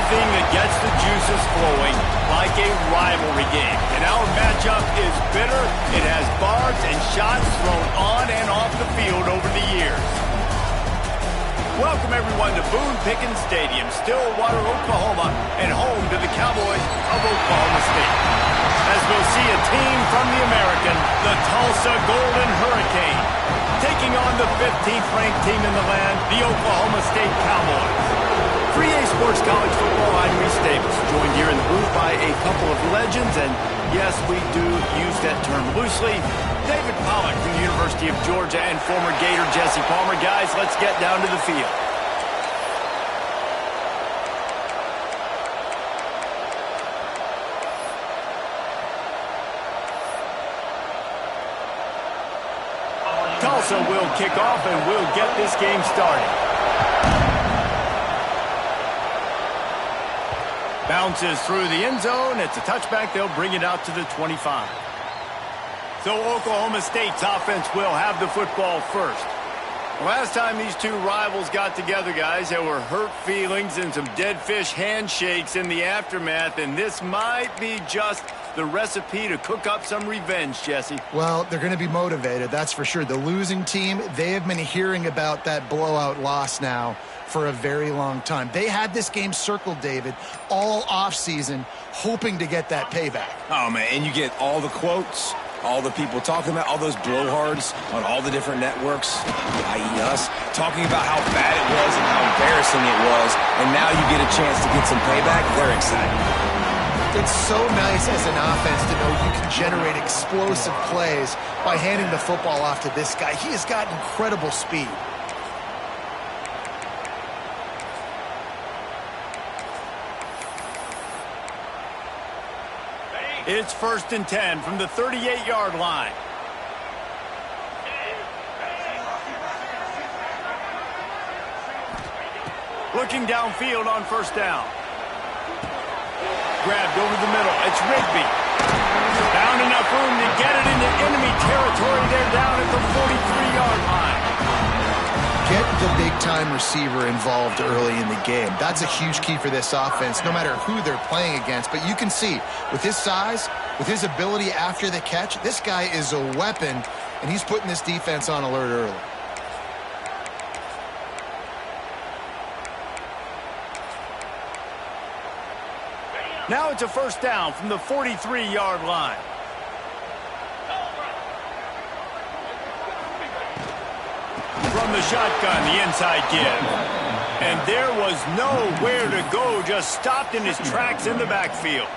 anything that gets the juices flowing, like a rivalry game. And our matchup is bitter. It has barbs and shots thrown on and off the field over the years. Welcome, everyone, to Boone Pickens Stadium, Stillwater, Oklahoma, and home to the Cowboys of Oklahoma State. As we'll see a team from the American, the Tulsa Golden Hurricane, taking on the 15th-ranked team in the land, the Oklahoma State Cowboys. 3A Sports College Football, I'm Reese Davis, joined here in the booth by a couple of legends, and yes, we do use that term loosely. David Pollack from the University of Georgia and former Gator Jesse Palmer. Guys, let's get down to the field. Tulsa will kick off and we'll get this game started. Bounces through the end zone. It's a touchback. They'll bring it out to the 25. So Oklahoma State's offense will have the football first. Last time these two rivals got together, guys, there were hurt feelings and some dead fish handshakes in the aftermath, and this might be just the recipe to cook up some revenge, Jesse. Well, they're going to be motivated, that's for sure. The losing team, they have been hearing about that blowout loss now for a very long time. They had this game circled, David, all offseason, hoping to get that payback. Oh, man, and you get all the quotes, all the people talking about, all those blowhards on all the different networks, i.e. us, talking about how bad it was and how embarrassing it was, and now you get a chance to get some payback. They're excited. It's so nice as an offense to know you can generate explosive plays by handing the football off to this guy. He has got incredible speed. It's 1st and 10 from the 38-yard line. Looking downfield on 1st down. Grabbed over the middle. It's Rigby. Found enough room to get it into enemy territory. They're down at the 43-yard line. Get the big-time receiver involved early in the game. That's a huge key for this offense, no matter who they're playing against. But you can see, with his size, with his ability after the catch, this guy is a weapon, and he's putting this defense on alert early. Now it's a 1st down from the 43-yard line. From the shotgun, the inside give. And there was nowhere to go, just stopped in his tracks in the backfield.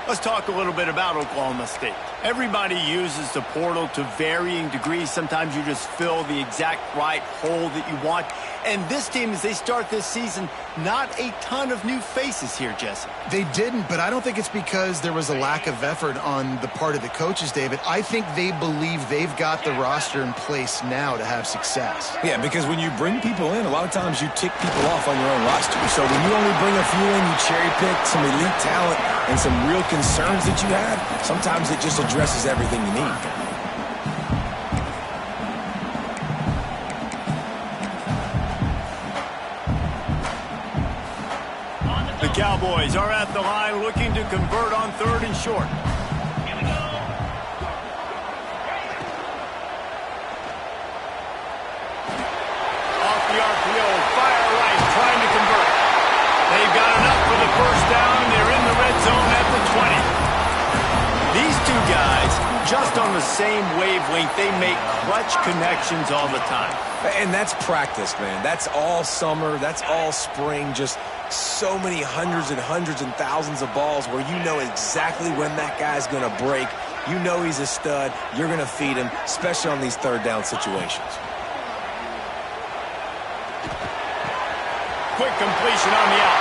Let's talk a little bit about Oklahoma State. Everybody uses the portal to varying degrees. Sometimes you just fill the exact right hole that you want. And this team, as they start this season, not a ton of new faces here, Jesse. They didn't, but I don't think it's because there was a lack of effort on the part of the coaches, David. I think they believe they've got the roster in place now to have success. Yeah, because when you bring people in, a lot of times you tick people off on your own roster. So when you only bring a few in, you cherry-pick some elite talent and some real concerns that you have, sometimes it just addresses everything you need. The Cowboys are at the line looking to convert on 3rd and short. Here we go. Off the RPO, fire right, trying to convert. They've got enough for the 1st down. They're in the red zone at the 20. These two guys, just on the same wavelength, they make clutch connections all the time. And that's practice, man. That's all summer. That's all spring. Just so many hundreds and thousands of balls where you know exactly when that guy's going to break. You know he's a stud. You're going to feed him, especially on these 3rd down situations. Quick completion on the out.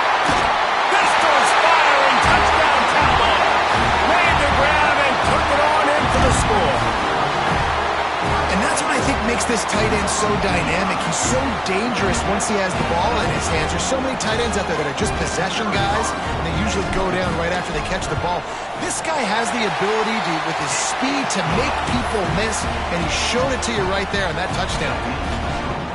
Pistols firing, touchdown Cowboys. Made the grab and took it on in for the score. And that's what I think makes this tight end so dynamic. He's so dangerous once he has the ball in his hands. There's so many tight ends out there that are just possession guys, and they usually go down right after they catch the ball. This guy has the ability to, with his speed, to make people miss, and he showed it to you right there on that touchdown.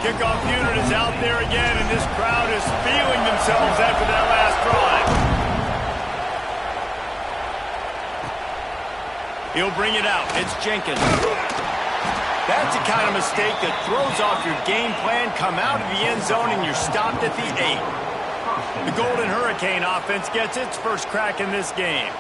Kickoff unit is out there again, and this crowd is feeling themselves after that last throw. He'll bring it out. It's Jenkins. That's the kind of mistake that throws off your game plan. Come out of the end zone and you're stopped at the 8. The Golden Hurricane offense gets its first crack in this game.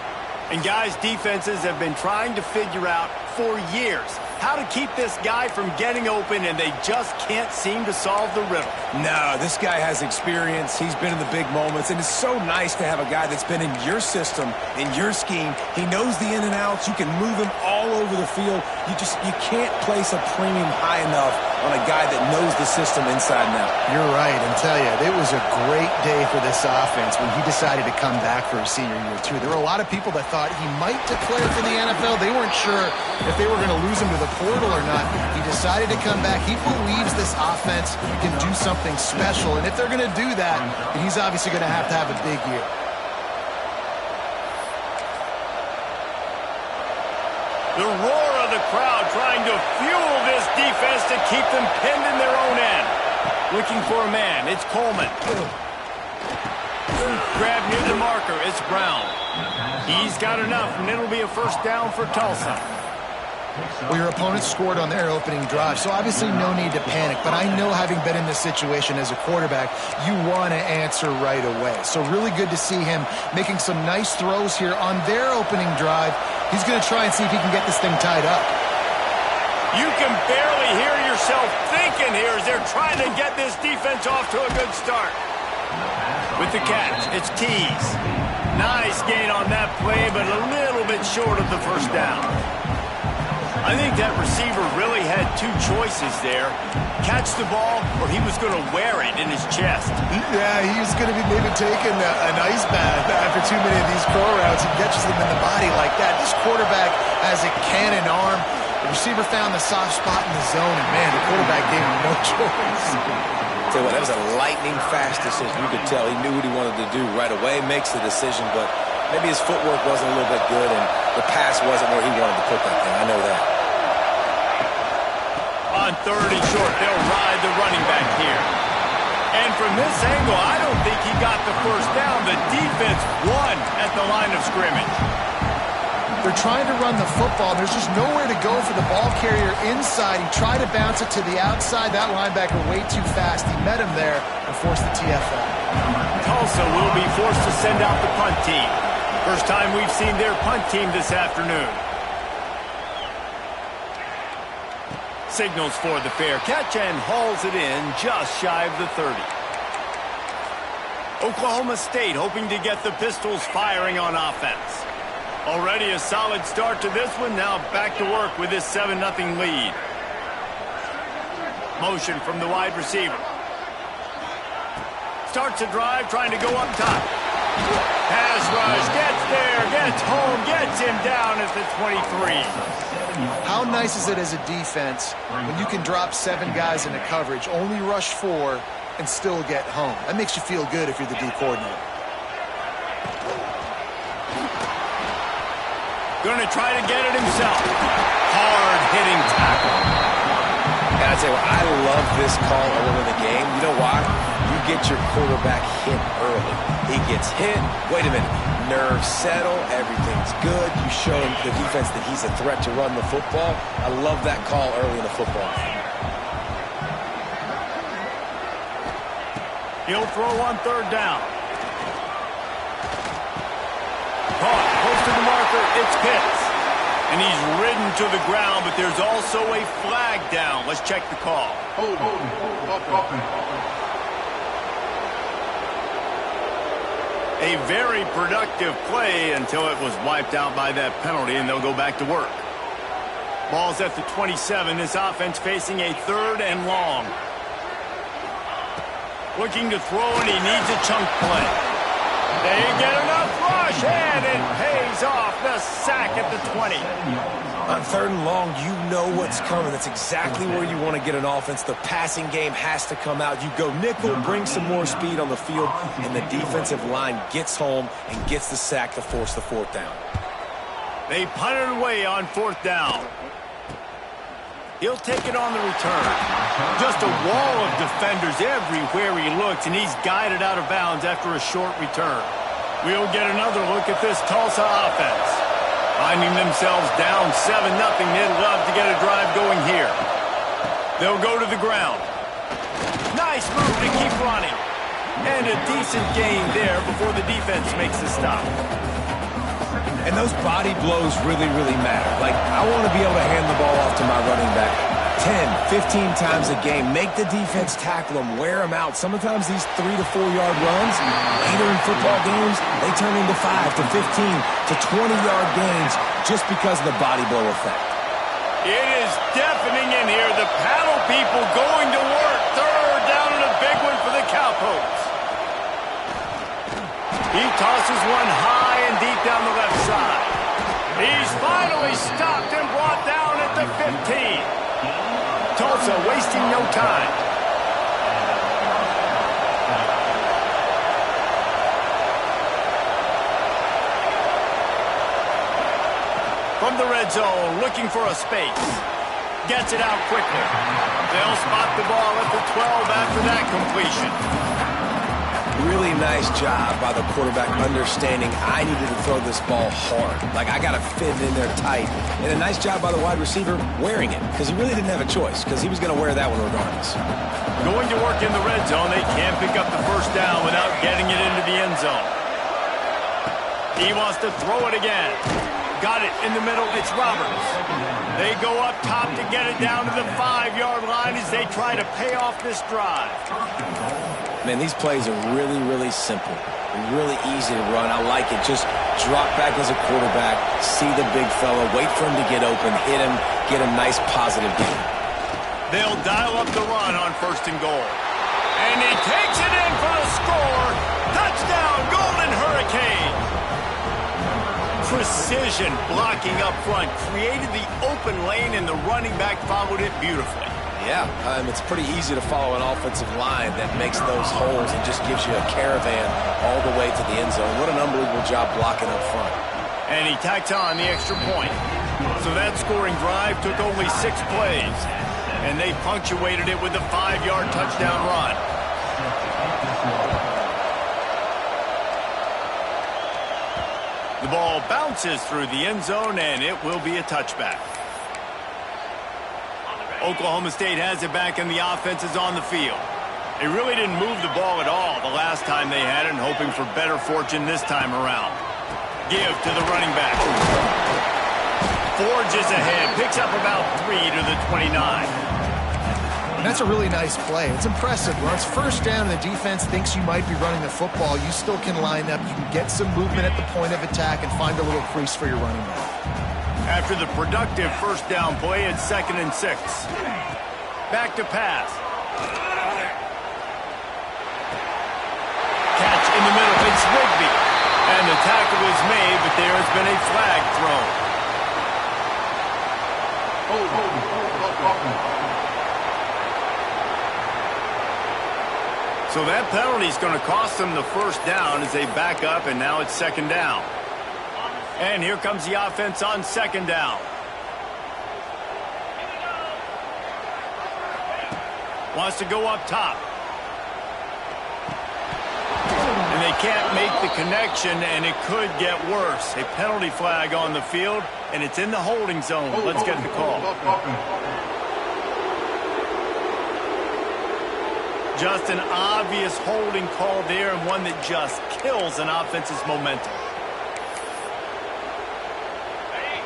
And guys, defenses have been trying to figure out for years how to keep this guy from getting open, and they just can't seem to solve the riddle. No, this guy has experience. He's been in the big moments, and it's so nice to have a guy that's been in your system, in your scheme. He knows the in and outs. You can move him all over the field. You can't place a premium high enough on a guy that knows the system inside and out. You're right, and tell you, it was a great day for this offense when he decided to come back for his senior year, too. There were a lot of people that thought he might declare for the NFL. They weren't sure if they were going to lose him to the portal or not. He decided to come back. He believes this offense can do something special, and if they're going to do that, then he's obviously going to have a big year. The roar of the crowd trying to fuel this defense to keep them pinned in their own end. Looking for a man. It's Coleman. Grab near the marker. It's Brown. He's got enough, and it'll be a first down for Tulsa. Well, your opponent scored on their opening drive, so obviously no need to panic. But I know, having been in this situation as a quarterback, you want to answer right away. So really good to see him making some nice throws here on their opening drive. He's going to try and see if he can get this thing tied up. You can barely hear yourself thinking here as they're trying to get this defense off to a good start. With the catch, it's Tease. Nice gain on that play, but a little bit short of the first down. I think that receiver really had two choices there. Catch the ball, or he was going to wear it in his chest. Yeah, he was going to be maybe taking an ice bath after too many of these core routes. He catches them in the body like that. This quarterback has a cannon arm. The receiver found the soft spot in the zone, and man, the quarterback gave him no choice. Tell you what, that was a lightning-fast decision. You could tell he knew what he wanted to do right away, makes the decision, but maybe his footwork wasn't a little bit good, and the pass wasn't where he wanted to put that thing. I know that. On 3rd and short, they'll ride the running back here. And from this angle, I don't think he got the first down. The defense won at the line of scrimmage. They're trying to run the football. There's just nowhere to go for the ball carrier inside. He tried to bounce it to the outside. That linebacker way too fast. He met him there and forced the TFL. Tulsa will be forced to send out the punt team. First time we've seen their punt team this afternoon. Signals for the fair catch and hauls it in just shy of the 30. Oklahoma State hoping to get the Pistols firing on offense. Already a solid start to this one. Now back to work with this 7-0 lead. Motion from the wide receiver. Starts a drive trying to go up top. Pass rush, gets there, gets home, gets him down at the 23. How nice is it as a defense when you can drop 7 guys into coverage, only rush 4, and still get home? That makes you feel good if you're the D coordinator. Going to try to get it himself. Hard-hitting tackle. Gotta tell you what, I love this call early in the game. You know why? You get your quarterback hit early. He gets hit. Wait a minute. Nerves settle. Everything's good. You show the defense that he's a threat to run the football. I love that call early in the football game. He'll throw on 3rd down. Caught, close to the marker, it's Pitts. And he's ridden to the ground, but there's also a flag down. Let's check the call. A very productive play until it was wiped out by that penalty, and they'll go back to work. Ball's at the 27. This offense facing a 3rd and long. Looking to throw, and he needs a chunk play. They get enough rush, and it pays off. The sack at the 20. On 3rd and long, you know what's coming. That's exactly where you want to get an offense. The passing game has to come out. You go nickel, bring some more speed on the field, and the defensive line gets home and gets the sack to force the 4th down. They punt it away on 4th down. He'll take it on the return. Just a wall of defenders everywhere he looks, and he's guided out of bounds after a short return. We'll get another look at this Tulsa offense. Finding themselves down 7-0, they'd love to get a drive going here. They'll go to the ground. Nice move to keep running. And a decent gain there before the defense makes the stop. And those body blows really, really matter. Like, I want to be able to hand the ball off to my running back 10, 15 times a game. Make the defense tackle them, wear them out. Sometimes these 3 to 4 yard runs, later in football games, they turn into 5 to 15 to 20-yard gains just because of the body blow effect. It is deafening in here. The paddle people going to work. Third down and a big one for the Cowpokes. He tosses one high and deep down the left side. He's finally stopped and brought down at the 15. Tulsa wasting no time. From the red zone, looking for a space. Gets it out quickly. They'll spot the ball at the 12 after that completion. Really nice job by the quarterback understanding I needed to throw this ball hard. Like, I got to fit it in there tight. And a nice job by the wide receiver wearing it, because he really didn't have a choice, because he was going to wear that one regardless. Going to work in the red zone, they can't pick up the first down without getting it into the end zone. He wants to throw it again. Got it in the middle. It's Roberts. They go up top to get it down to the 5-yard line as they try to pay off this drive. Man, these plays are really, really simple. Really easy to run. I like it. Just drop back as a quarterback, see the big fella, wait for him to get open, hit him, get a nice positive gain. They'll dial up the run on 1st and goal. And he takes it in for the score. Touchdown, Golden Hurricane. Precision blocking up front created the open lane, and the running back followed it beautifully. Yeah, it's pretty easy to follow an offensive line that makes those holes and just gives you a caravan all the way to the end zone. What an unbelievable job blocking up front. And he tacks on the extra point. So that scoring drive took only 6 plays, and they punctuated it with a 5-yard touchdown run. The ball bounces through the end zone, and it will be a touchback. Oklahoma State has it back, and the offense is on the field. They really didn't move the ball at all the last time they had it, and hoping for better fortune this time around. Give to the running back. Forges ahead, picks up about 3 to the 29. And that's a really nice play. It's impressive. When it's first down and the defense thinks you might be running the football, you still can line up. You can get some movement at the point of attack and find a little crease for your running back. After the productive first down play, it's 2nd and 6. Back to pass. Catch in the middle. It's Rigby. And the tackle is made, but there has been a flag thrown. So that penalty is going to cost them the first down as they back up, and now it's 2nd down. And here comes the offense on 2nd down. Wants to go up top. And they can't make the connection, and it could get worse. A penalty flag on the field, and it's in the holding zone. Let's get the call. Just an obvious holding call there, and one that just kills an offense's momentum.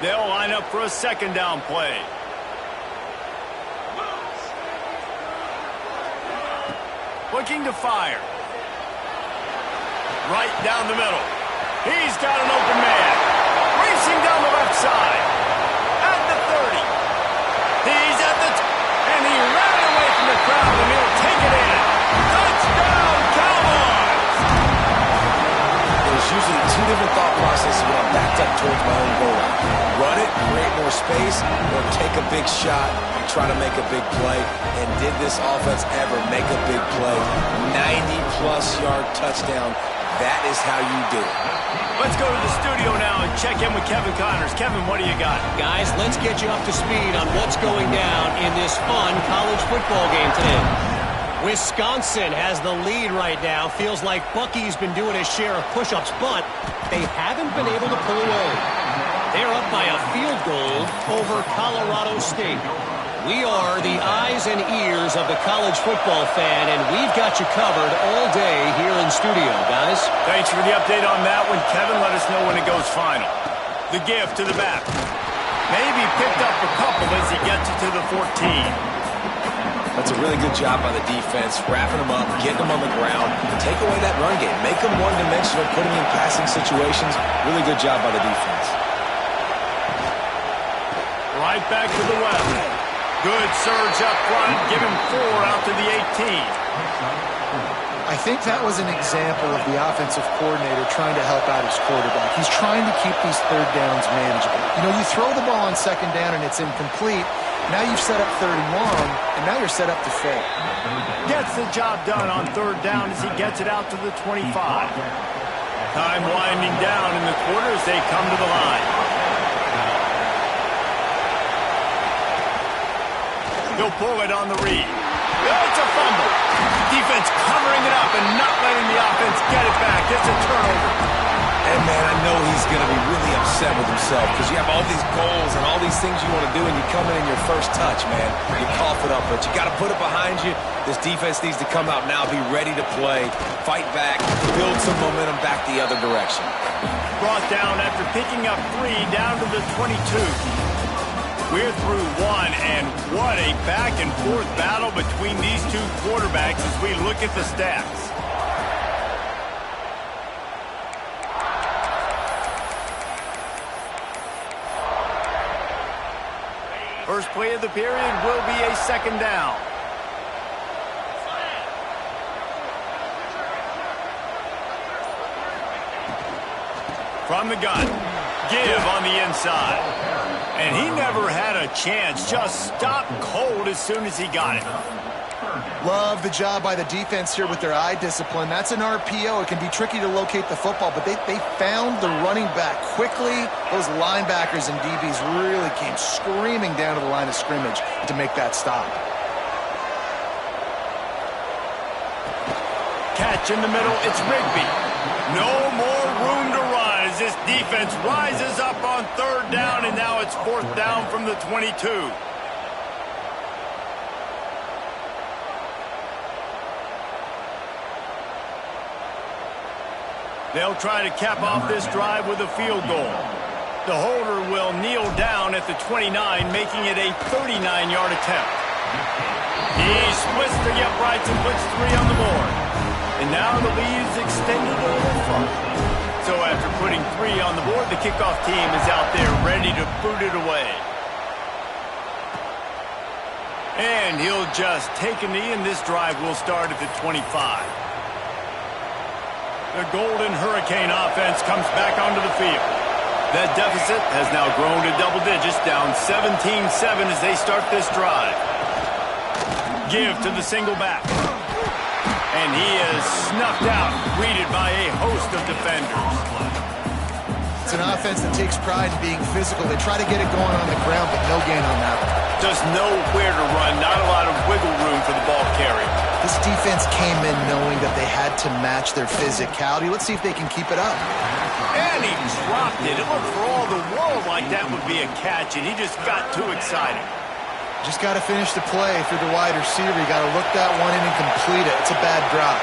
They'll line up for a 2nd down play. Looking to fire. Right down the middle. He's got an open man. Racing down the left side. At the 30. He's at the... and he ran away from the crowd, and he'll take it in. Touchdown, Cowboys! There's usually 2 different thought processes when I'm backed up towards my own goal line. Run it, create more space, or take a big shot and try to make a big play. And did this offense ever make a big play? 90-plus yard touchdown. That is how you do it. Let's go to the studio now and check in with Kevin Connors. Kevin, what do you got? Guys, let's get you up to speed on what's going down in this fun college football game today. Wisconsin has the lead right now. Feels like Bucky's been doing his share of push-ups, but they haven't been able to pull away. They're up by a field goal over Colorado State. We are the eyes and ears of the college football fan, and we've got you covered all day here in studio, guys. Thanks for the update on that one, Kevin. Let us know when it goes final. The give to the back. Maybe picked up a couple as he gets it to the 14. That's a really good job by the defense, wrapping them up, getting them on the ground, take away that run game, make them one-dimensional, put them in passing situations. Really good job by the defense. Right back to the left. Good surge up front. Give him 4 out to the 18. I think that was an example of the offensive coordinator trying to help out his quarterback. He's trying to keep these third downs manageable. You know, you throw the ball on second down and it's incomplete. Now you've set up third and long, and now you're set up to fail. Gets the job done on third down as he gets it out to the 25. Time winding down in the quarter as they come to the line. He'll pull it on the read. It's a fumble. Defense covering it up and not letting the offense get it back. It's a turnover. And, man, I know he's going to be really upset with himself because you have all these goals and all these things you want to do, and you come in your first touch, man. You cough it up, but you got to put it behind you. This defense needs to come out now, be ready to play, fight back, build some momentum back the other direction. Brought down after picking up 3 down to the 22. We're through 1, and what a back-and-forth battle between these two quarterbacks as we look at the stats. First play of the period will be a second down. From the gun, give on the inside. And he never had a chance, just stopped cold as soon as he got it. Love the job by the defense here with their eye discipline. That's an RPO. It can be tricky to locate the football, but they found the running back quickly. Those linebackers and DBs really came screaming down to the line of scrimmage to make that stop. Catch in the middle, it's Rigby. No more room to run as this defense rises up on third down, and now it's 4th down from the 22. They'll try to cap off this drive with a field goal. The holder will kneel down at the 29, making it a 39-yard attempt. He splits the uprights and puts 3 on the board. And now the lead is extended a little further. So after putting 3 on the board, the kickoff team is out there ready to boot it away. And he'll just take a knee, and this drive will start at the 25. The Golden Hurricane offense comes back onto the field. That deficit has now grown to double digits, down 17-7 as they start this drive. Give to the single back. And he is snuffed out, greeted by a host of defenders. It's an offense that takes pride in being physical. They try to get it going on the ground, but no gain on that one. Just nowhere to run, not a lot of wiggle room for the ball carrier. This defense came in knowing that they had to match their physicality. Let's see if they can keep it up. And he dropped it. It looked for all the world like that would be a catch, and he just got too excited. Just got to finish the play if you're the wide receiver. You got to look that one in and complete it. It's a bad drop.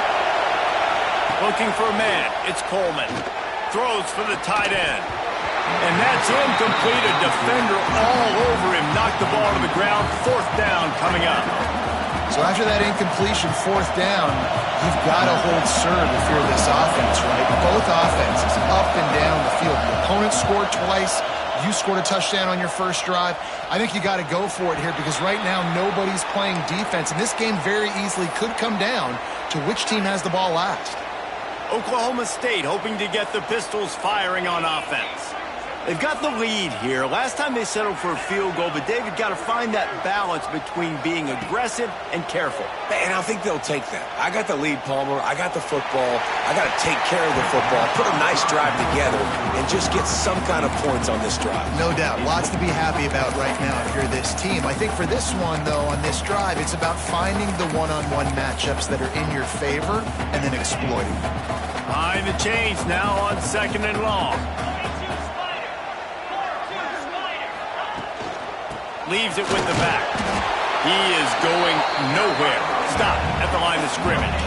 Looking for a man. It's Coleman. Throws for the tight end. And that's incomplete. A defender all over him. Knocked the ball to the ground. 4th down coming up. So after that incompletion, 4th down, you've got to hold serve if you're this offense, right? Both offenses up and down the field. The opponent scored twice. You scored a touchdown on your first drive. I think you got to go for it here because right now nobody's playing defense, and this game very easily could come down to which team has the ball last. Oklahoma State hoping to get the Pistols firing on offense. They've got the lead here. Last time they settled for a field goal, but David got to find that balance between being aggressive and careful. And I think they'll take that. I got the lead, Palmer. I got the football. I got to take care of the football, put a nice drive together, and just get some kind of points on this drive. No doubt. Lots to be happy about right now if you're this team. I think for this one, though, on this drive, it's about finding the one-on-one matchups that are in your favor and then exploiting them. Behind the chains now on 2nd and long. Leaves it with the back. He is going nowhere. Stop at the line of scrimmage.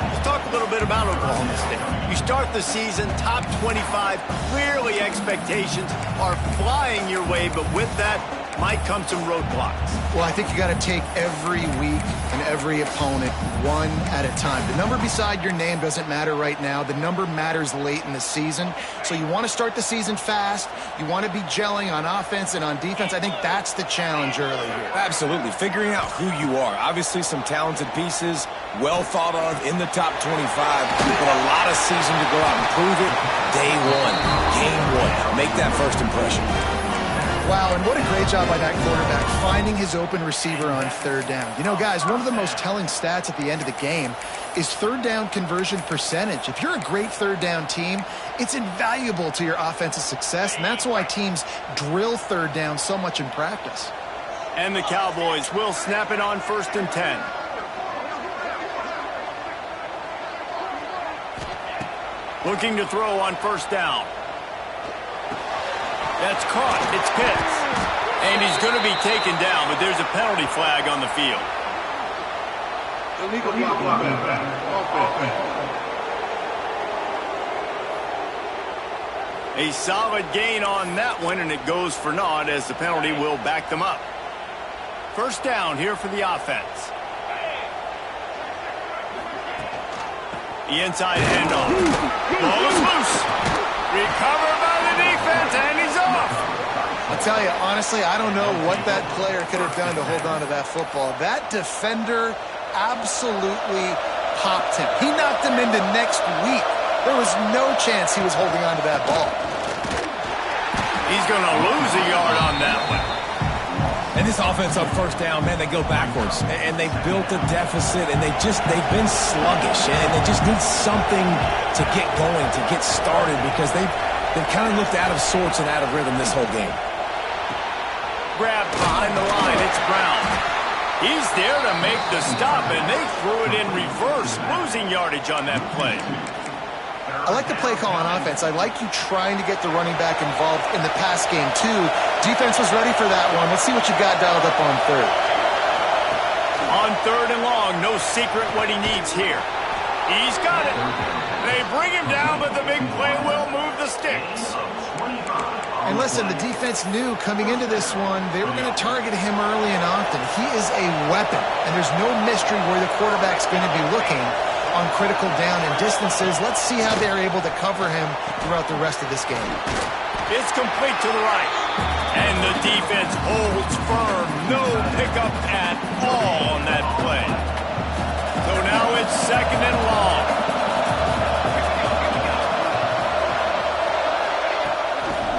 Let's talk a little bit about Oklahoma State. You start the season top 25. Clearly expectations are flying your way, but with that might come some roadblocks. Well, I think you got to take every week and every opponent one at a time. The number beside your name doesn't matter right now. The number matters late in the season. So you want to start the season fast. You want to be gelling on offense and on defense. I think that's the challenge early here. Absolutely. Figuring out who you are. Obviously some talented pieces, well thought of in the top 25, but a lot of season to go out and prove it. Day one, game one. Make that first impression. Wow, and what a great job by that quarterback finding his open receiver on third down. You know, guys, one of the most telling stats at the end of the game is third down conversion percentage. If you're a great third down team, it's invaluable to your offensive success, and that's why teams drill third down so much in practice. And the Cowboys will snap it on 1st and 10. Looking to throw on 1st down. That's caught. It's Pitts. And he's going to be taken down, but there's a penalty flag on the field. A solid gain on that one, and it goes for naught as the penalty will back them up. 1st down here for the offense. The inside handoff. Ball is loose. Recovered by the defense, and he's off. I'll tell you, honestly, I don't know what that player could have done to hold on to that football. That defender absolutely popped him. He knocked him into next week. There was no chance he was holding on to that ball. He's going to lose a yard on that one. And this offense on 1st down, man, they go backwards. And they built a deficit, and they've been sluggish. And they just need something to get going, to get started, because they've kind of looked out of sorts and out of rhythm this whole game. Grabbed behind the line, it's Brown. He's there to make the stop, and they threw it in reverse, losing yardage on that play. I like the play call on offense. I like you trying to get the running back involved in the pass game, too. Defense was ready for that one. Let's see what you got dialed up on 3rd. On 3rd and long, no secret what he needs here. He's got it. They bring him down, but the big play will move the sticks. And listen, the defense knew coming into this one, they were going to target him early and often. He is a weapon, and there's no mystery where the quarterback's going to be looking on critical down and distances. Let's see how they're able to cover him throughout the rest of this game. It's complete to the right. And the defense holds firm. No pickup at all on that play. So now it's 2nd and long.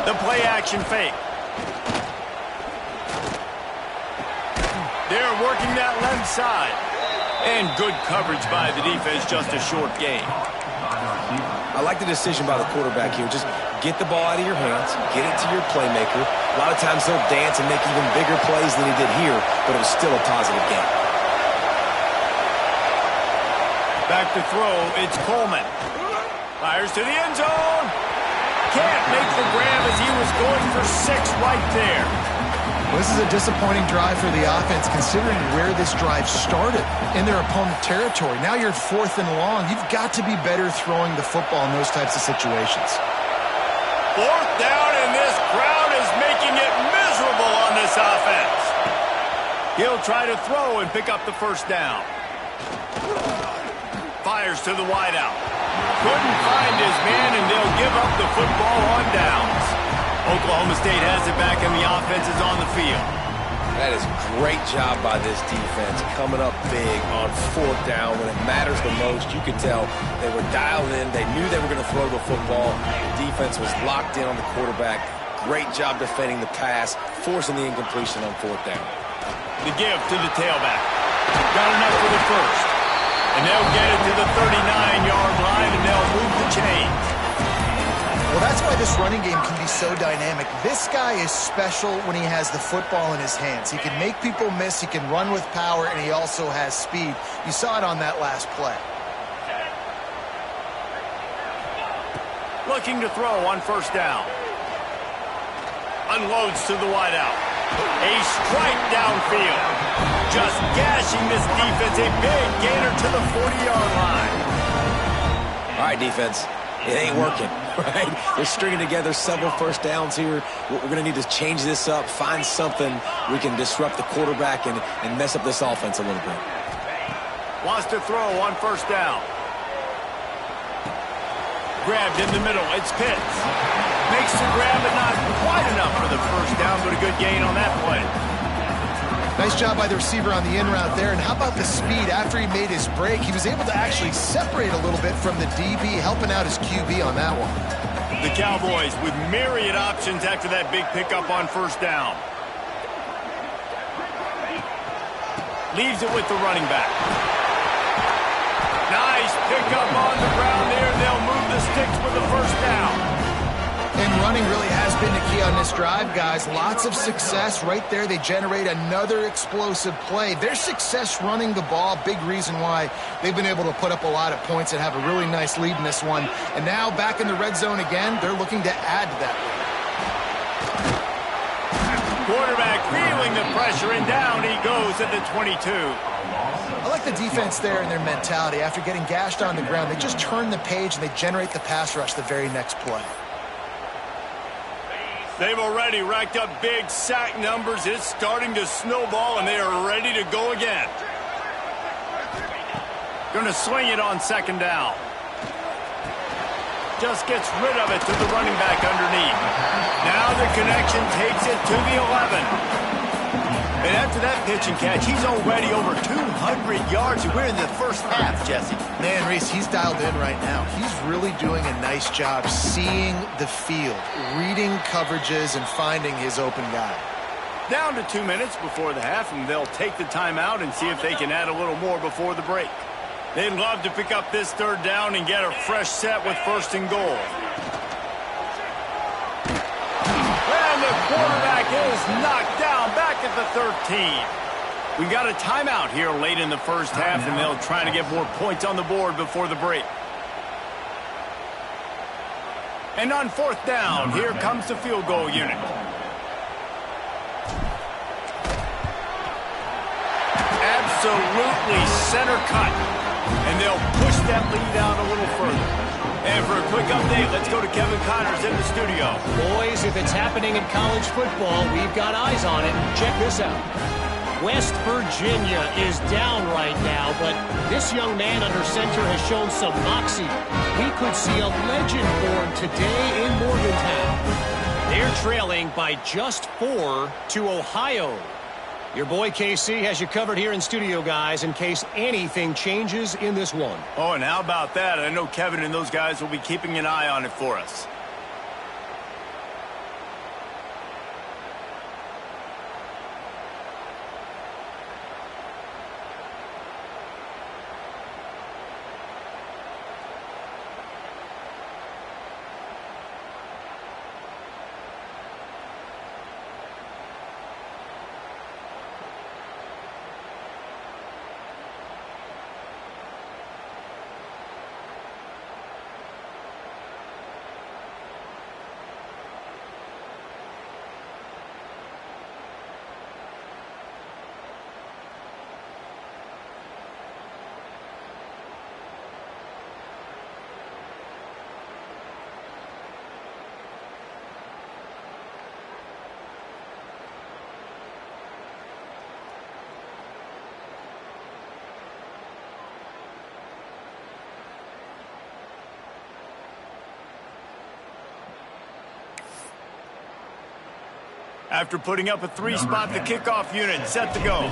The play action fake. They're working that left side. And good coverage by the defense, just a short gain. I like the decision by the quarterback here. Just get the ball out of your hands, get it to your playmaker. A lot of times he'll dance and make even bigger plays than he did here, but it was still a positive game. Back to throw, it's Coleman. Fires to the end zone. Can't make the grab as he was going for 6 right there. Well, this is a disappointing drive for the offense considering where this drive started, in their opponent territory. Now you're 4th and long. You've got to be better throwing the football in those types of situations. 4th down, and this crowd is making it miserable on this offense. He'll try to throw and pick up the 1st down. Fires to the wideout. Couldn't find his man, and they'll give up the football on downs. Oklahoma State has it back, and the offense is on the field. That is a great job by this defense, coming up big on 4th down when it matters the most. You could tell they were dialed in. They knew they were going to throw the football. The defense was locked in on the quarterback. Great job defending the pass, forcing the incompletion on 4th down. The give to the tailback. Got enough for the 1st. And they'll get it to the 39-yard line, and they'll move the chains. Well, that's why this running game can be so dynamic. This guy is special when he has the football in his hands. He can make people miss, he can run with power, and he also has speed. You saw it on that last play. Looking to throw on 1st down. Unloads to the wideout. A strike downfield. Just gashing this defense. A big gainer to the 40-yard line. All right, defense. It ain't working, right? They're stringing together several first downs here. We're going to need to change this up, find something we can disrupt the quarterback and mess up this offense a little bit. Wants to throw on first down. Grabbed in the middle. It's Pitts. Makes the grab, but not quite enough for the first down, but a good gain on that play. Nice job by the receiver on the in route there. And how about the speed? After he made his break, he was able to actually separate a little bit from the DB, helping out his QB on that one. The Cowboys with myriad options after that big pickup on first down. Leaves it with the running back. Nice pickup on the ground there. They'll move the sticks for the first down. And running really has been the key on this drive, guys. Lots of success right there. They generate another explosive play. Their success running the ball, big reason why they've been able to put up a lot of points and have a really nice lead in this one. And now back in the red zone again, they're looking to add to that lead. Quarterback feeling the pressure, and down he goes at the 22. I like the defense there and their mentality. After getting gashed on the ground, they just turn the page and they generate the pass rush the very next play. They've already racked up big sack numbers. It's starting to snowball, and they are ready to go again. Going to swing it on second down. Just gets rid of it to the running back underneath. Now the connection takes it to the 11. And after that pitch and catch, he's already over 200 yards. We're in the first half, Jesse. Man, Reese, he's dialed in right now. He's really doing a nice job seeing the field, reading coverages, and finding his open guy. Down to 2 minutes before the half, and they'll take the timeout and see if they can add a little more before the break. They'd love to pick up this third down and get a fresh set with first and goal. And the quarterback is knocked down back at the 13. We got a timeout here late in the first half, and they'll try to get more points on the board before the break. And on fourth down, here comes the field goal unit. Absolutely center cut. And they'll push that lead out a little further. And for a quick update, let's go to Kevin Connors in the studio. Boys, if it's happening in college football, we've got eyes on it. Check this out. West Virginia is down right now, but this young man under center has shown some moxie. We could see a legend born today in Morgantown. They're trailing by just 4 to Ohio. Your boy KC has you covered here in studio, guys, in case anything changes in this one. Oh, and how about that? I know Kevin and those guys will be keeping an eye on it for us. After putting up a 3-spot, the kickoff unit set to go.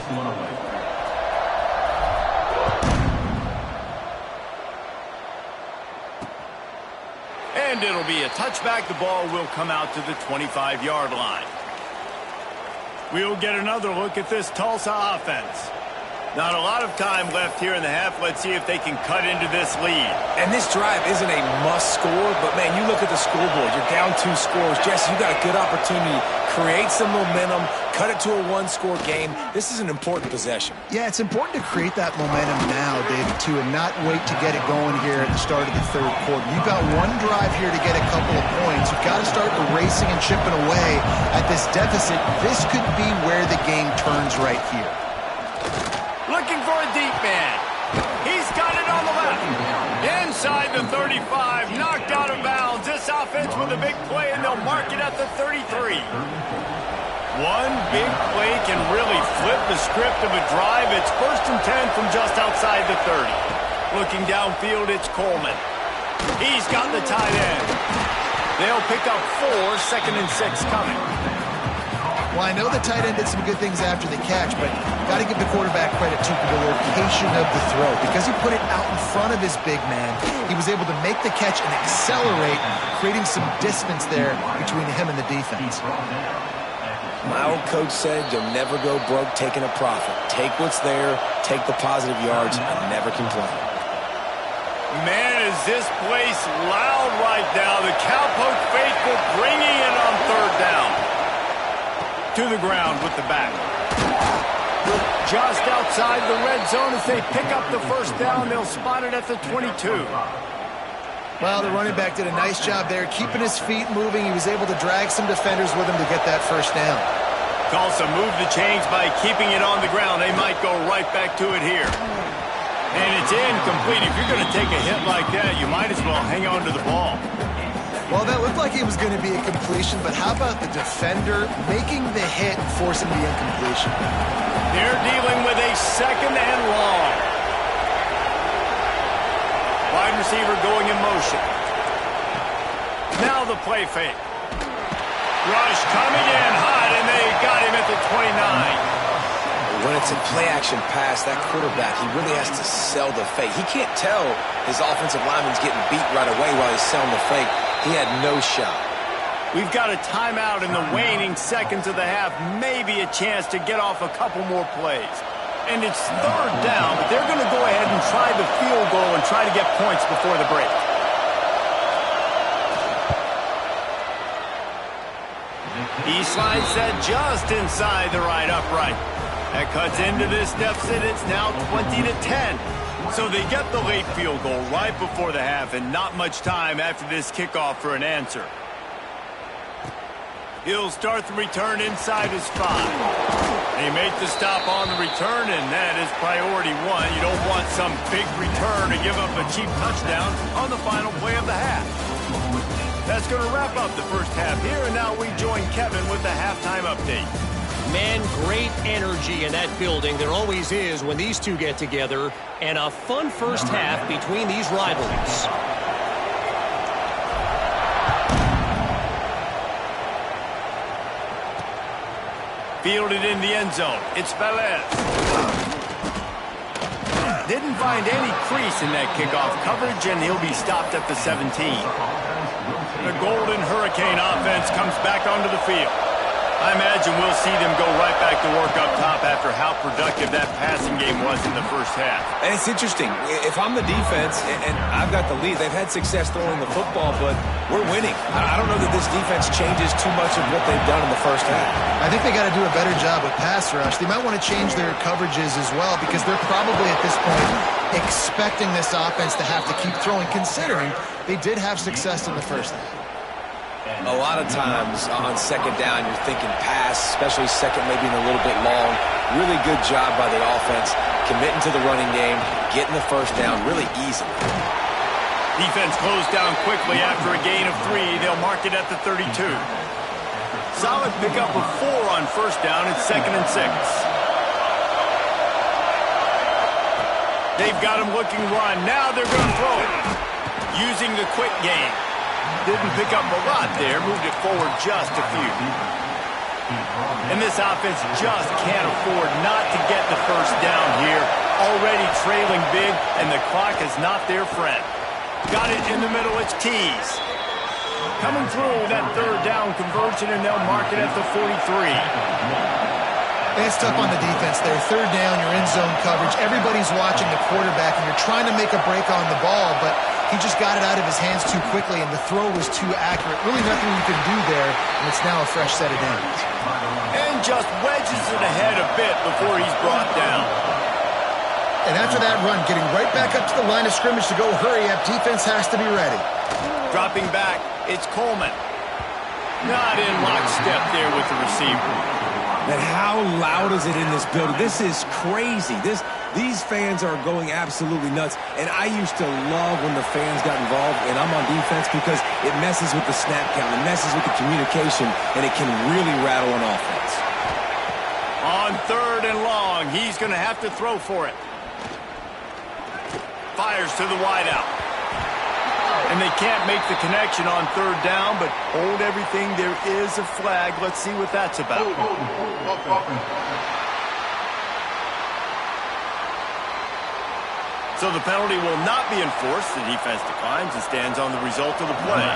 And it'll be a touchback. The ball will come out to the 25-yard line. We'll get another look at this Tulsa offense. Not a lot of time left here in the half. Let's see if they can cut into this lead. And this drive isn't a must score, but, man, you look at the scoreboard. You're down 2 scores. Jesse, you got a good opportunity. Create some momentum. Cut it to a 1-score game. This is an important possession. Yeah, it's important to create that momentum now, David, too, and not wait to get it going here at the start of the third quarter. You've got one drive here to get a couple of points. You've got to start erasing and chipping away at this deficit. This could be where the game turns right here. Looking for a deep man. He's got it on the left. Inside the 35, knocked out of bounds. This offense with a big play, and they'll mark it at the 33. One big play can really flip the script of a drive. It's 1st and 10 from just outside the 30. Looking downfield, it's Coleman. He's got the tight end. They'll pick up 4, 2nd and 6 coming. Well, I know the tight end did some good things after the catch, but got to give the quarterback credit, too, for the location of the throw. Because he put it out in front of his big man, he was able to make the catch and accelerate, creating some distance there between him and the defense. My old coach said you'll never go broke taking a profit. Take what's there, take the positive yards, and never complain. Man, is this place loud right now. The Cowpoke faithful bringing it on 3rd down. To the ground with the back. Just outside the red zone as they pick up the 1st down. They'll spot it at the 22. Well, the running back did a nice job there, keeping his feet moving. He was able to drag some defenders with him to get that 1st down. Tulsa moved the chains by keeping it on the ground. They might go right back to it here. And it's incomplete. If you're going to take a hit like that, you might as well hang on to the ball. Well, that looked like it was going to be a completion, but how about the defender making the hit and forcing the incompletion? They're dealing with a 2nd and long. Wide receiver going in motion. Now the play fake. Rush coming in hot, and they got him at the 29. When it's a play-action pass, that quarterback, he really has to sell the fake. He can't tell his offensive lineman's getting beat right away while he's selling the fake. He had no shot. We've got a timeout in the waning seconds of the half. Maybe a chance to get off a couple more plays. And it's 3rd down, but they're going to go ahead and try the field goal and try to get points before the break. He slides that just inside the right upright. That cuts into this deficit. It's now 20-10. So they get the late field goal right before the half, and not much time after this kickoff for an answer. He'll start the return inside his 5. They make the stop on the return, and that is priority 1. You don't want some big return to give up a cheap touchdown on the final play of the half. That's going to wrap up the 1st half here, and now we join Kevin with the halftime update. Man, great energy in that building. There always is when these two get together, and a fun 1st half between these rivals. Fielded in the end zone. It's Velez. Didn't find any crease in that kickoff coverage, and he'll be stopped at the 17. The Golden Hurricane offense comes back onto the field. I imagine we'll see them go right back to work up top after how productive that passing game was in the 1st half. And it's interesting. If I'm the defense and I've got the lead, they've had success throwing the football, but we're winning. I don't know that this defense changes too much of what they've done in the 1st half. I think they got to do a better job with pass rush. They might want to change their coverages as well, because they're probably at this point expecting this offense to have to keep throwing, considering they did have success in the 1st half. A lot of times on 2nd down, you're thinking pass, especially 2nd, maybe a little bit long. Really good job by the offense, committing to the running game, getting the 1st down really easily. Defense closed down quickly after a gain of 3. They'll mark it at the 32. Solid pickup of 4 on 1st down. It's 2nd and 6. They've got him looking run. Now they're going to throw it. Using the quick game. Didn't pick up a lot there. Moved it forward just a few. And this offense just can't afford not to get the 1st down here. Already trailing big, and the clock is not their friend. Got it in the middle. It's Tees. Coming through that 3rd down conversion, and they'll mark it at the 43. It's tough on the defense there. Third down, you're in zone coverage. Everybody's watching the quarterback, and you're trying to make a break on the ball, but he just got it out of his hands too quickly, and the throw was too accurate. Really nothing you can do there, and it's now a fresh set of downs. And just wedges it ahead a bit before he's brought down. And after that run, getting right back up to the line of scrimmage to go hurry up, defense has to be ready. Dropping back, it's Coleman. Not in lockstep there with the receiver. And how loud is it in this building? This is crazy. These fans are going absolutely nuts. And I used to love when the fans got involved, and I'm on defense, because it messes with the snap count, it messes with the communication, and it can really rattle an offense. On 3rd and long, he's going to have to throw for it. Fires to the wideout. And they can't make the connection on 3rd down, but hold everything. There is a flag. Let's see what that's about. So the penalty will not be enforced. The defense declines and stands on the result of the play.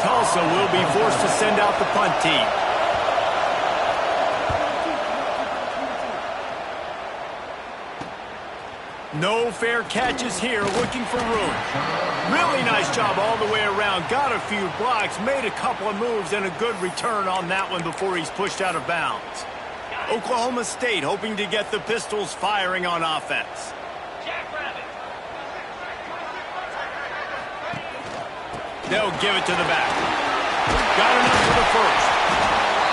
Tulsa will be forced to send out the punt team. No fair catches here, looking for room. Really nice job all the way around. Got a few blocks, made a couple of moves, and a good return on that one before he's pushed out of bounds. Oklahoma State hoping to get the Pistols firing on offense. They'll give it to the back. Got enough for the first.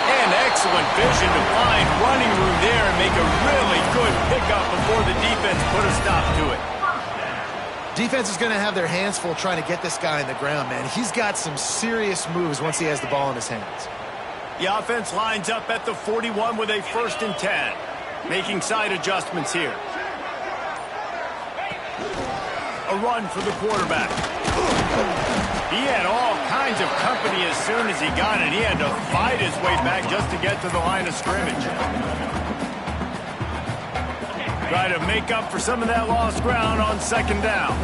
And excellent vision to find running room there and make a really good pickup before the defense put a stop to it. Defense is going to have their hands full trying to get this guy on the ground, man. He's got some serious moves once he has the ball in his hands. The offense lines up at the 41 with a 1st and 10. Making side adjustments here. A run for the quarterback. He had all kinds of company as soon as he got it. He had to fight his way back just to get to the line of scrimmage. Try to make up for some of that lost ground on 2nd down.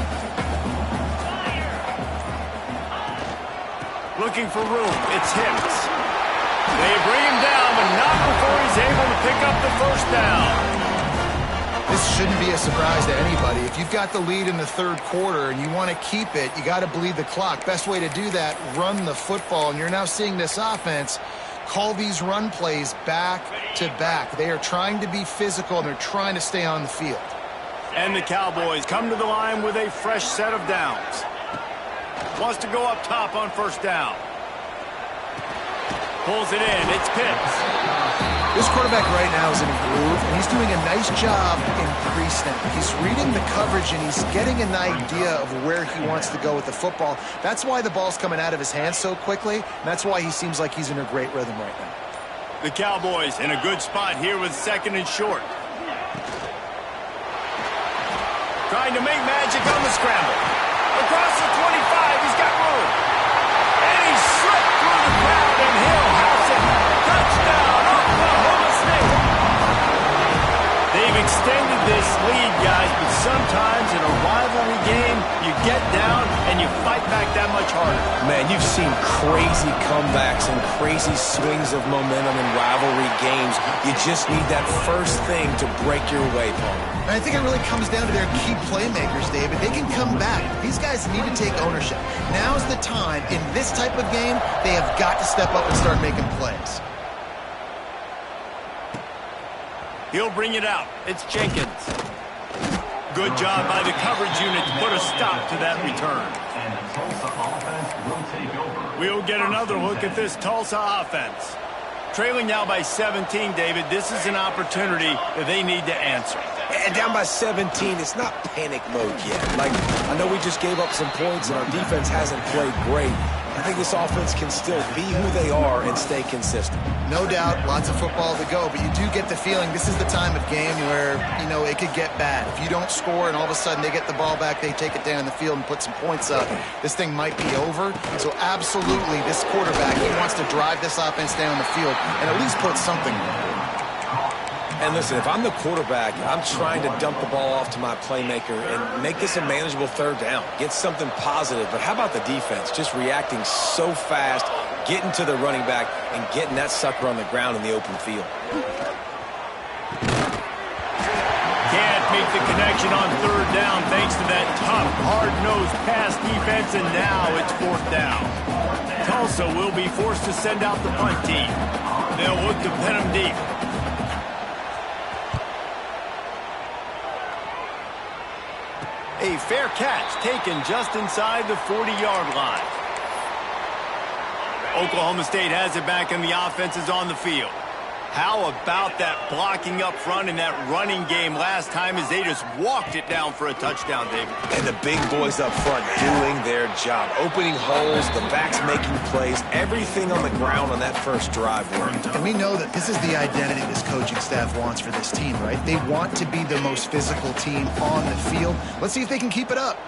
Looking for room. It's Hicks. They bring him down, but not before he's able to pick up the 1st down. This shouldn't be a surprise to anybody. If you've got the lead in the 3rd quarter and you want to keep it, you got to bleed the clock. Best way to do that, run the football. And you're now seeing this offense call these run plays back to back. They are trying to be physical, and they're trying to stay on the field. And the Cowboys come to the line with a fresh set of downs. Wants to go up top on 1st down. Pulls it in. It's Pitts. This quarterback right now is in a groove, and he's doing a nice job in pre-snap. He's reading the coverage, and he's getting an idea of where he wants to go with the football. That's why the ball's coming out of his hands so quickly, and that's why he seems like he's in a great rhythm right now. The Cowboys in a good spot here with 2nd and short. Trying to make magic on the scramble. Across the 25, he's got room. And he slipped through the crowd, and he'll house it. Touchdown, Oklahoma State. They've extended this lead, guys, but sometimes in a rivalry game, you get down and you fight back that much harder. Man, you've seen crazy comebacks and crazy swings of momentum in rivalry games. You just need that first thing to break your way, Paul. And I think it really comes down to their key playmakers, David. They can come back. These guys need to take ownership. Now's the time. In this type of game, they have got to step up and start making plays. He'll bring it out. It's Jenkins. Good job by the coverage unit to put a stop to that return. And the Tulsa offense will take over. We'll get another look at this Tulsa offense. Trailing now by 17, David. This is an opportunity that they need to answer. And down by 17, it's not panic mode yet. Like, I know we just gave up some points and our defense hasn't played great. I think this offense can still be who they are and stay consistent. No doubt, lots of football to go, but you do get the feeling this is the time of game where, you know, it could get bad. If you don't score and all of a sudden they get the ball back, they take it down the field and put some points up, this thing might be over. So absolutely, this quarterback, he wants to drive this offense down the field and at least put something in. And listen, if I'm the quarterback, I'm trying to dump the ball off to my playmaker and make this a manageable 3rd down. Get something positive. But how about the defense? Just reacting so fast, getting to the running back, and getting that sucker on the ground in the open field. Make the connection on third down thanks to that tough, hard-nosed pass defense, and now it's fourth down. Tulsa will be forced to send out the punt team. They'll look to pin them deep. A fair catch taken just inside the 40-yard line. Oklahoma State has it back and the offense is on the field. How about that blocking up front in that running game last time as they just walked it down for a touchdown, David? And the big boys up front doing their job. Opening holes, the backs making plays, everything on the ground on that first drive worked. And we know that this is the identity this coaching staff wants for this team, right? They want to be the most physical team on the field. Let's see if they can keep it up.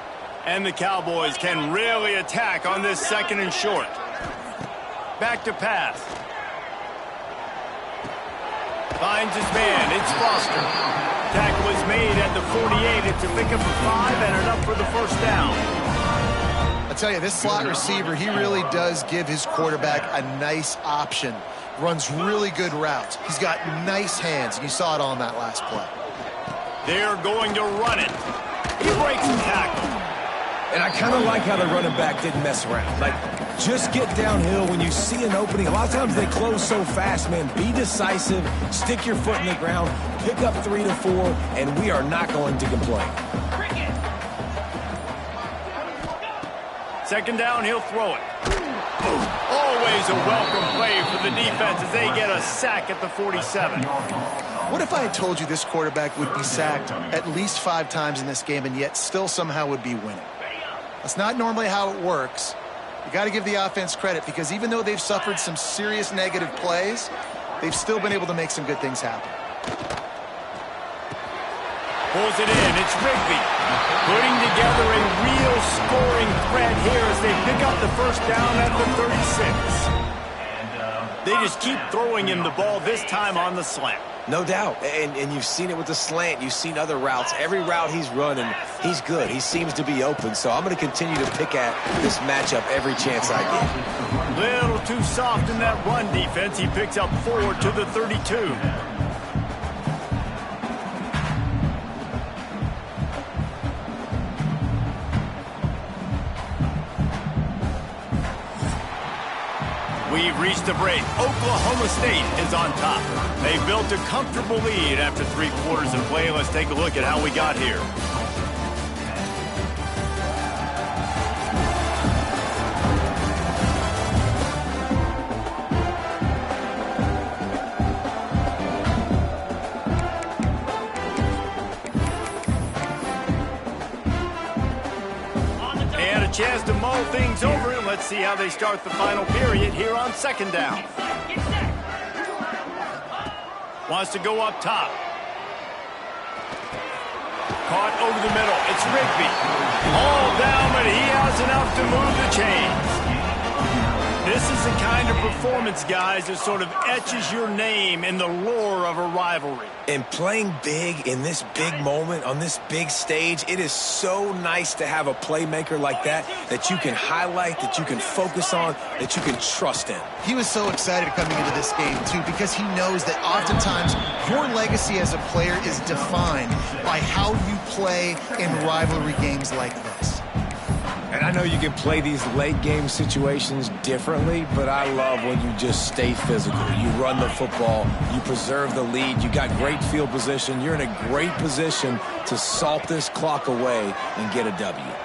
And the Cowboys can really attack on this second and short. Back to pass. Finds his man. It's Foster. Tackle is made at the 48. It's a pickup of 5 and enough for the first down. I tell you, this slot receiver, he really does give his quarterback a nice option. Runs really good routes. He's got nice hands, and you saw it on that last play. They're going to run it. He breaks the tackle. And I kind of like how the running back didn't mess around. Like, just get downhill when you see an opening. A lot of times they close so fast, man. Be decisive, stick your foot in the ground, pick up 3 to 4, and we are not going to complain. Second down, he'll throw it. Always a welcome play for the defense as they get a sack at the 47. What if I had told you this quarterback would be sacked at least 5 times in this game and yet still somehow would be winning? That's not normally how it works. You got to give the offense credit because even though they've suffered some serious negative plays, they've still been able to make some good things happen. Pulls it in. It's Rigby putting together a real scoring threat here as they pick up the first down at the 36. They just keep throwing him the ball, this time on the slant. No doubt, and you've seen it with the slant. You've seen other routes. Every route he's running, he's good. He seems to be open, so I'm going to continue to pick at this matchup every chance I get. Little too soft in that run defense. He picks up 4 to the 32. We've reached the break. Oklahoma State is on top. They built a comfortable lead after 3 quarters of play. Let's take a look at how we got here. And a chance to mull things over. Let's see how they start the final period here on second down. Wants to go up top. Caught over the middle. It's Rigby. All down, but he has enough to move the chains. This is the kind of performance, guys, that sort of etches your name in the lore of a rivalry. And playing big in this big moment, on this big stage, it is so nice to have a playmaker like that you can highlight, that you can focus on, that you can trust in. He was so excited coming into this game, too, because he knows that oftentimes your legacy as a player is defined by how you play in rivalry games like this. And I know you can play these late game situations differently, but I love when you just stay physical. You run the football, you preserve the lead, you got great field position, you're in a great position to salt this clock away and get a W.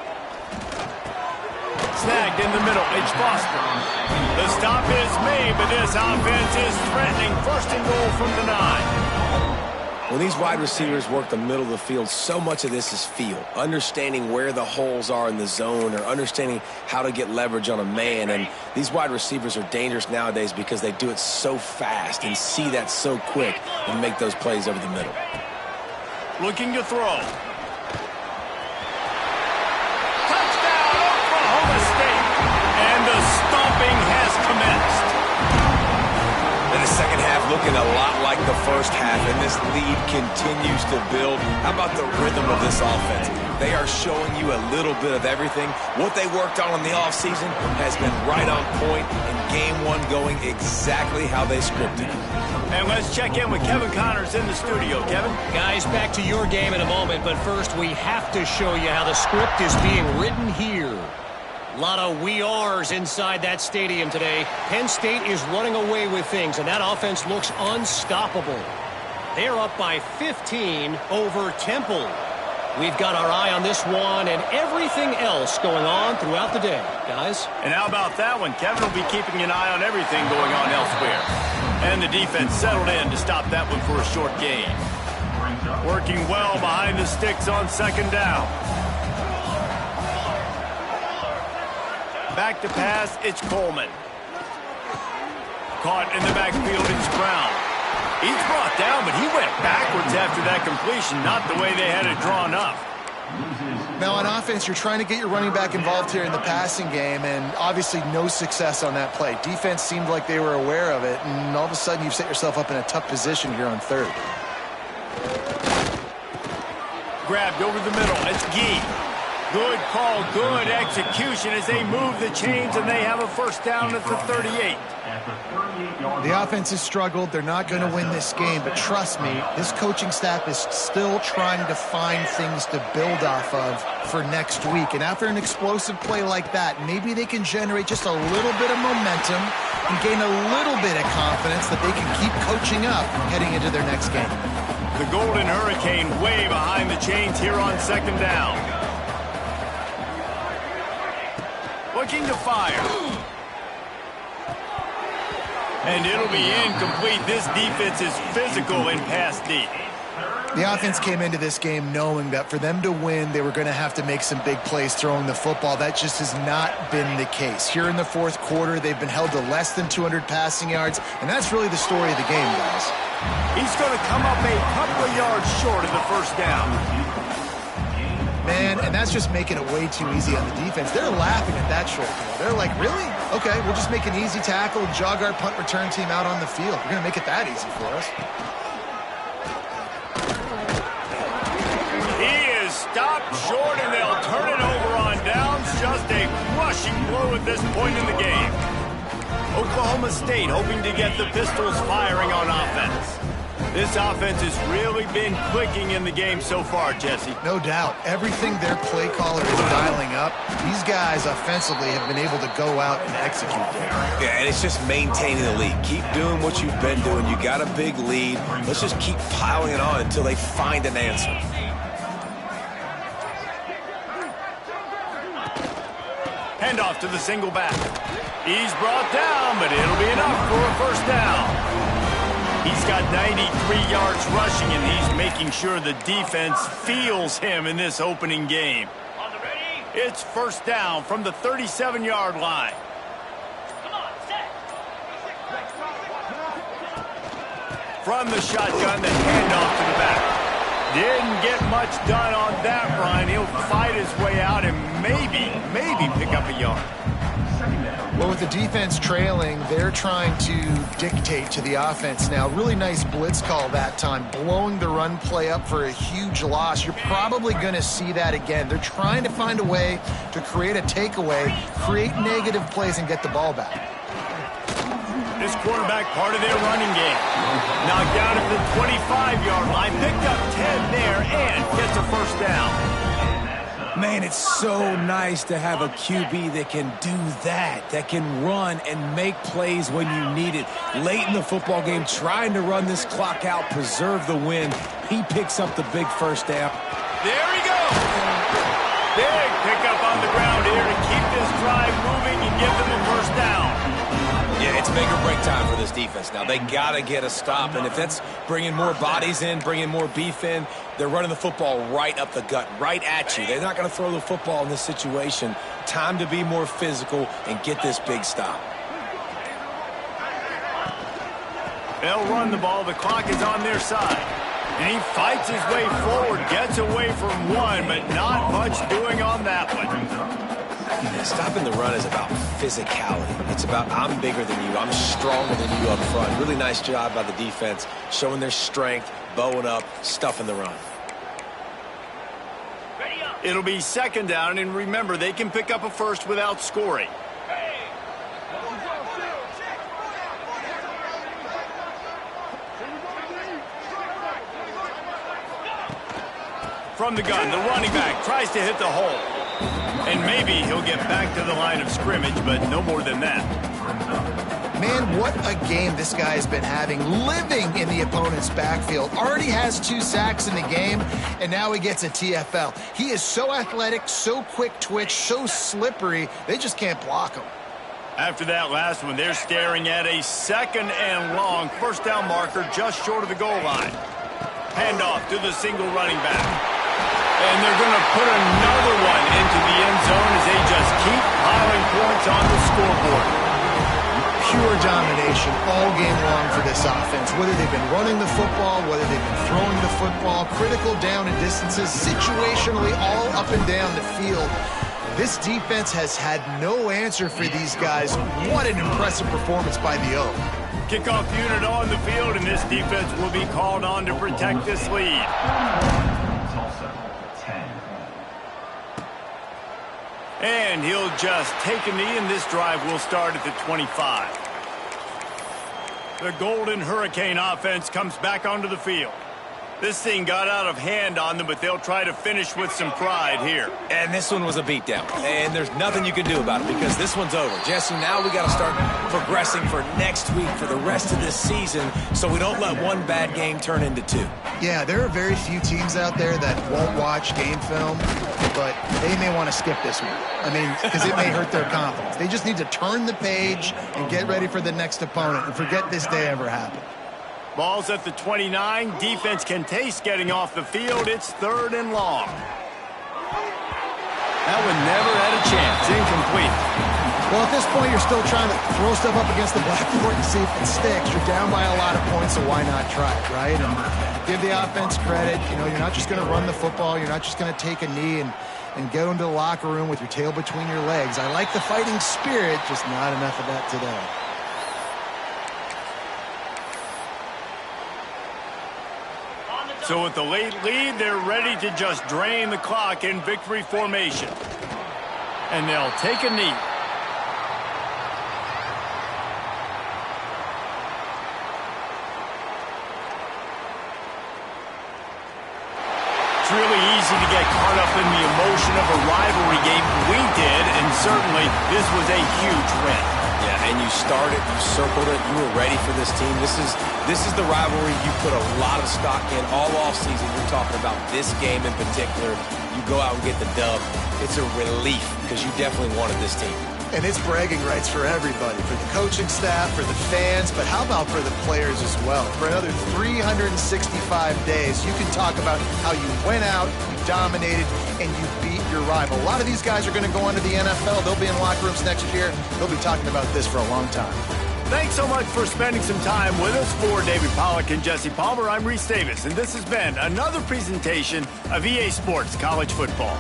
Snagged in the middle, it's Foster. The stop is made, but this offense is threatening. First and goal from the 9. When these wide receivers work the middle of the field, so much of this is feel. Understanding where the holes are in the zone or understanding how to get leverage on a man. And these wide receivers are dangerous nowadays because they do it so fast and see that so quick and make those plays over the middle. Looking to throw. Touchdown, Oklahoma State. And the stomping has commenced. In the second half, looking a lot like back the first half, and this lead continues to build. How about the rhythm of this offense? They are showing you a little bit of everything. What they worked on in the offseason has been right on point, and game one going exactly how they scripted it. And let's check in with Kevin Connors in the studio. Kevin? Guys, back to your game in a moment, but first we have to show you how the script is being written here. A lot of we ares inside that stadium today. Penn State is running away with things, and that offense looks unstoppable. They're up by 15 over Temple. We've got our eye on this one and everything else going on throughout the day, guys. And how about that one? Kevin will be keeping an eye on everything going on elsewhere. And the defense settled in to stop that one for a short gain. Working well behind the sticks on second down. Back to pass, it's Coleman. Caught in the backfield, it's Brown. He's brought down, but he went backwards after that completion, not the way they had it drawn up. Now, on offense, you're trying to get your running back involved here in the passing game, and obviously no success on that play. Defense seemed like they were aware of it, and all of a sudden you've set yourself up in a tough position here on third. Grabbed over the middle, it's Gee. Good call, good execution as they move the chains, and they have a first down at the 38. The offense has struggled. They're not going to win this game, but trust me, this coaching staff is still trying to find things to build off of for next week. And after an explosive play like that, maybe they can generate just a little bit of momentum and gain a little bit of confidence that they can keep coaching up heading into their next game. The Golden Hurricane way behind the chains here on second down. Looking to fire. And it'll be incomplete. This defense is physical in pass deep. The offense came into this game knowing that for them to win, they were going to have to make some big plays throwing the football. That just has not been the case. Here in the fourth quarter, they've been held to less than 200 passing yards, and that's really the story of the game, guys. He's going to come up a couple of yards short of the first down. Man, and that's just making it way too easy on the defense. They're laughing at that short goal. They're like, really? Okay, we'll just make an easy tackle and jog our punt return team out on the field. We're going to make it that easy for us. He is stopped short, and they'll turn it over on downs. Just a rushing blow at this point in the game. Oklahoma State hoping to get the Pistols firing on offense. This offense has really been clicking in the game so far, Jesse. No doubt. Everything their play caller is dialing up, these guys offensively have been able to go out and execute there. Yeah, and it's just maintaining the lead. Keep doing what you've been doing. You got a big lead. Let's just keep piling it on until they find an answer. Handoff to the single back. He's brought down, but it'll be enough for a first down. He's got 93 yards rushing, and he's making sure the defense feels him in this opening game. It's first down from the 37-yard line. From the shotgun, the handoff to the back. Didn't get much done on that run. He'll fight his way out and maybe pick up a yard. Well, with the defense trailing, they're trying to dictate to the offense now. Really nice blitz call that time, blowing the run play up for a huge loss. You're probably going to see that again. They're trying to find a way to create a takeaway, create negative plays, and get the ball back. This quarterback part of their running game. Knocked down at the 25-yard line, picked up 10 there, and gets a first down. Man, it's so nice to have a QB that can do that can run and make plays when you need it. Late in the football game, trying to run this clock out, preserve the win. He picks up the big first down. There he goes. Big pickup on the ground here to keep this drive moving and give them a first down. Yeah, it's make or break time for this defense now. They got to get a stop, and if that's bringing more bodies in, bringing more beef in, they're running the football right up the gut, right at you. They're not going to throw the football in this situation. Time to be more physical and get this big stop. They'll run the ball. The clock is on their side. And he fights his way forward, gets away from one, but not much doing on that one. Stopping the run is about physicality. It's about I'm bigger than you. I'm stronger than you up front. Really nice job by the defense, showing their strength, bowing up, stuffing the run. It'll be second down, and remember, they can pick up a first without scoring. From the gun, the running back tries to hit the hole. And maybe he'll get back to the line of scrimmage, but no more than that. Man, what a game this guy has been having, living in the opponent's backfield. Already has 2 sacks in the game, and now he gets a TFL. He is so athletic, so quick twitch, so slippery, they just can't block him. After that last one, they're staring at a 2nd and long first down marker just short of the goal line. Handoff to the single running back. And they're going to put another one into the end zone as they just keep piling points on the scoreboard. Pure domination all game long for this offense. Whether they've been running the football, whether they've been throwing the football, critical down and distances, situationally all up and down the field. This defense has had no answer for these guys. What an impressive performance by the O. Kickoff unit on the field, and this defense will be called on to protect this lead. Tulsa, 10. And he'll just take a knee, and this drive will start at the 25. The Golden Hurricane offense comes back onto the field. This thing got out of hand on them, but they'll try to finish with some pride here. And this one was a beatdown. And there's nothing you can do about it because this one's over. Jesse, now we got to start progressing for next week, for the rest of this season, so we don't let one bad game turn into 2. Yeah, there are very few teams out there that won't watch game film, but they may want to skip this one. I mean, because it may hurt their confidence. They just need to turn the page and get ready for the next opponent and forget this day ever happened. Ball's at the 29. Defense can taste getting off the field. It's 3rd and long. That one never had a chance. Incomplete. Well, at this point, you're still trying to throw stuff up against the blackboard and see if it sticks. You're down by a lot of points, so why not try it, right? And give the offense credit. You know, you're not just going to run the football. You're not just going to take a knee and go into the locker room with your tail between your legs. I like the fighting spirit, just not enough of that today. So with the late lead, they're ready to just drain the clock in victory formation. And they'll take a knee. It's really easy to get caught up in the emotion of a rivalry game. We did, and certainly this was a huge win. Yeah, and you started, you circled it, you were ready for this team. This is the rivalry you put a lot of stock in all offseason. You're talking about this game in particular. You go out and get the dub. It's a relief because you definitely wanted this team. And it's bragging rights for everybody, for the coaching staff, for the fans, but how about for the players as well? For another 365 days, you can talk about how you went out, you dominated, and you beat your rival. A lot of these guys are going to go on to the NFL. They'll be in locker rooms next year. They'll be talking about this for a long time. Thanks so much for spending some time with us. For David Pollack and Jesse Palmer, I'm Reese Davis, and this has been another presentation of EA Sports College Football.